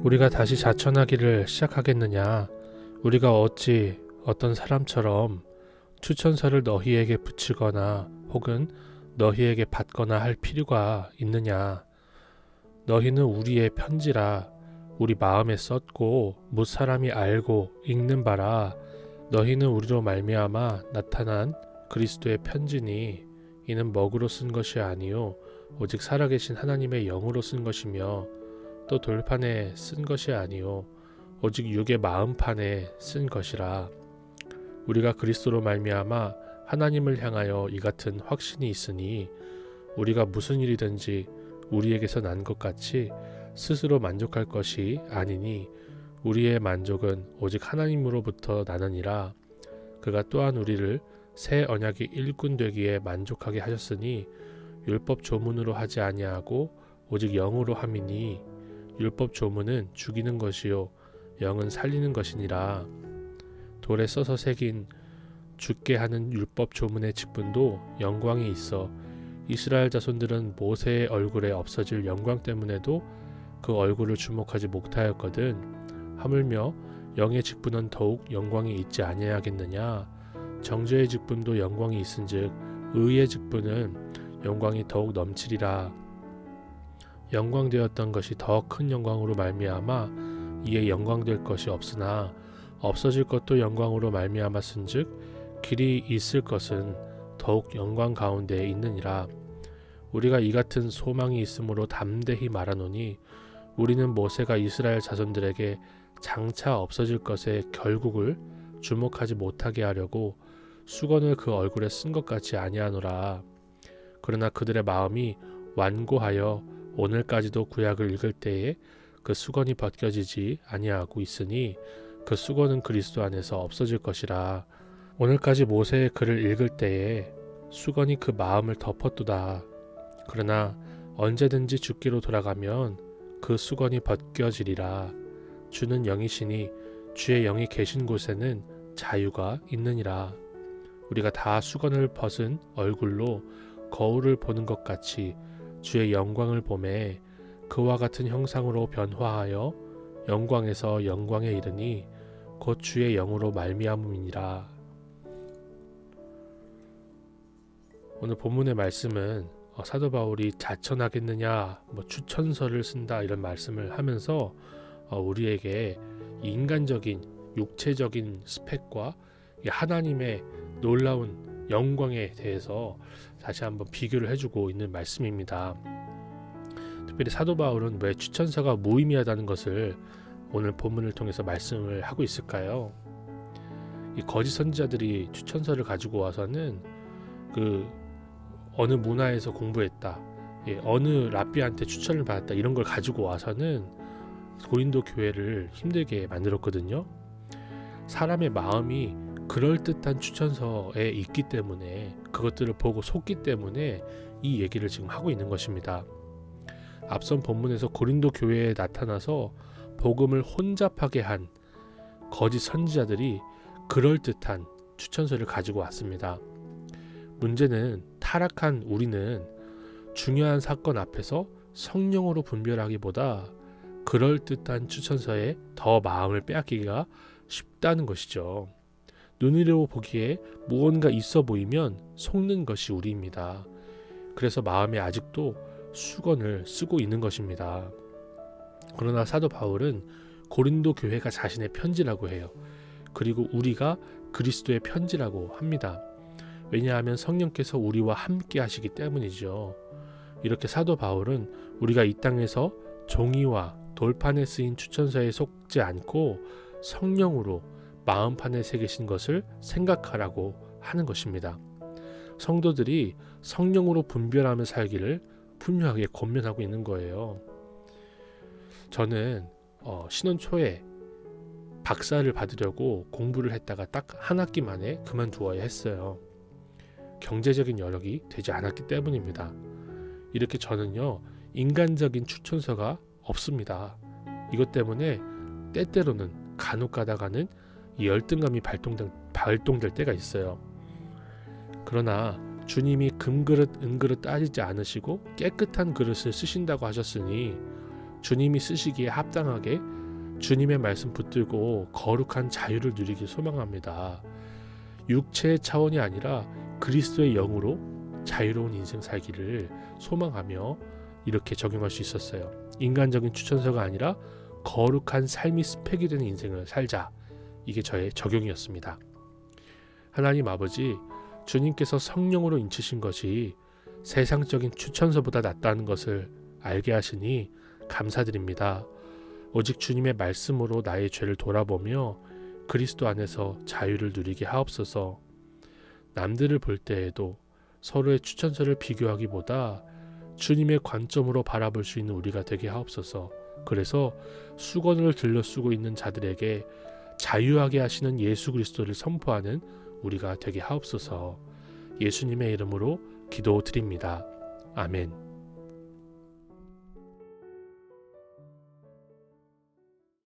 우리가 다시 자천하기를 시작하겠느냐? 우리가 어찌 어떤 사람처럼 추천서를 너희에게 붙이거나 혹은 너희에게 받거나 할 필요가 있느냐? 너희는 우리의 편지라 우리 마음에 썼고 뭇 사람이 알고 읽는 바라. 너희는 우리로 말미암아 나타난 그리스도의 편지니 이는 먹으로 쓴 것이 아니요 오직 살아계신 하나님의 영으로 쓴 것이며 또 돌판에 쓴 것이 아니요 오직 육의 마음판에 쓴 것이라. 우리가 그리스도로 말미암아 하나님을 향하여 이 같은 확신이 있으니 우리가 무슨 일이든지 우리에게서 난 것 같이 스스로 만족할 것이 아니니 우리의 만족은 오직 하나님으로부터 나느니라. 그가 또한 우리를 새 언약의 일꾼 되기에 만족하게 하셨으니 율법 조문으로 하지 아니하고 오직 영으로 함이니 율법 조문은 죽이는 것이요 영은 살리는 것이니라. 돌에 써서 새긴 죽게 하는 율법 조문의 직분도 영광이 있어 이스라엘 자손들은 모세의 얼굴에 없어질 영광 때문에도 그 얼굴을 주목하지 못하였거든. 하물며 영의 직분은 더욱 영광이 있지 아니하겠느냐? 정죄의 직분도 영광이 있은즉 의의 직분은 영광이 더욱 넘치리라. 영광되었던 것이 더 큰 영광으로 말미암아 이에 영광될 것이 없으나 없어질 것도 영광으로 말미암았은즉 길이 있을 것은 더욱 영광 가운데에 있느니라. 우리가 이 같은 소망이 있으므로 담대히 말하노니 우리는 모세가 이스라엘 자손들에게 장차 없어질 것의 결국을 주목하지 못하게 하려고 수건을 그 얼굴에 쓴 것 같이 아니하노라. 그러나 그들의 마음이 완고하여 오늘까지도 구약을 읽을 때에 그 수건이 벗겨지지 아니하고 있으니 그 수건은 그리스도 안에서 없어질 것이라. 오늘까지 모세의 글을 읽을 때에 수건이 그 마음을 덮었도다. 그러나 언제든지 죽기로 돌아가면 그 수건이 벗겨지리라. 주는 영이시니 주의 영이 계신 곳에는 자유가 있느니라. 우리가 다 수건을 벗은 얼굴로 거울을 보는 것 같이 주의 영광을 보매 그와 같은 형상으로 변화하여 영광에서 영광에 이르니 곧 주의 영으로 말미암음이니라. 오늘 본문의 말씀은 사도 바울이 자천하겠느냐, 추천서를 쓴다 이런 말씀을 하면서 우리에게 인간적인 육체적인 스펙과 하나님의 놀라운 영광에 대해서 다시 한번 비교를 해주고 있는 말씀입니다. 특별히 사도 바울은 왜 추천서가 무의미하다는 것을 오늘 본문을 통해서 말씀을 하고 있을까요? 이 거짓 선지자들이 추천서를 가지고 와서는 어느 문화에서 공부했다, 어느 랍비한테 추천을 받았다 이런 걸 가지고 와서는 고린도 교회를 힘들게 만들었거든요. 사람의 마음이 그럴듯한 추천서에 있기 때문에 그것들을 보고 속기 때문에 이 얘기를 지금 하고 있는 것입니다. 앞선 본문에서 고린도 교회에 나타나서 복음을 혼잡하게 한 거짓 선지자들이 그럴듯한 추천서를 가지고 왔습니다. 문제는 타락한 우리는 중요한 사건 앞에서 성령으로 분별하기보다 그럴듯한 추천서에 더 마음을 빼앗기기가 쉽다는 것이죠. 눈으로 보기에 무언가 있어 보이면 속는 것이 우리입니다. 그래서 마음에 아직도 수건을 쓰고 있는 것입니다. 그러나 사도 바울은 고린도 교회가 자신의 편지라고 해요. 그리고 우리가 그리스도의 편지라고 합니다. 왜냐하면 성령께서 우리와 함께 하시기 때문이죠. 이렇게 사도 바울은 우리가 이 땅에서 종이와 돌판에 쓰인 추천서에 속지 않고 성령으로 마음판에 새기신 것을 생각하라고 하는 것입니다. 성도들이 성령으로 분별하며 살기를 분명하게 권면하고 있는 거예요. 저는 신혼 초에 박사를 받으려고 공부를 했다가 딱 한 학기 만에 그만두어야 했어요. 경제적인 여력이 되지 않았기 때문입니다. 이렇게 저는요, 인간적인 추천서가 없습니다. 이것 때문에 때때로는 간혹 가다가는 이 열등감이 발동될 때가 있어요. 그러나 주님이 금그릇 은그릇 따지지 않으시고 깨끗한 그릇을 쓰신다고 하셨으니 주님이 쓰시기에 합당하게 주님의 말씀 붙들고 거룩한 자유를 누리길 소망합니다. 육체의 차원이 아니라 그리스도의 영으로 자유로운 인생 살기를 소망하며 이렇게 적용할 수 있었어요. 인간적인 추천서가 아니라 거룩한 삶이 스펙이 되는 인생을 살자. 이게 저의 적용이었습니다. 하나님 아버지, 주님께서 성령으로 인치신 것이 세상적인 추천서보다 낫다는 것을 알게 하시니 감사드립니다. 오직 주님의 말씀으로 나의 죄를 돌아보며 그리스도 안에서 자유를 누리게 하옵소서. 남들을 볼 때에도 서로의 추천서를 비교하기보다 주님의 관점으로 바라볼 수 있는 우리가 되게 하옵소서. 그래서 수건을 들려 쓰고 있는 자들에게 자유하게 하시는 예수 그리스도를 선포하는 우리가 되게 하옵소서. 예수님의 이름으로 기도드립니다. 아멘.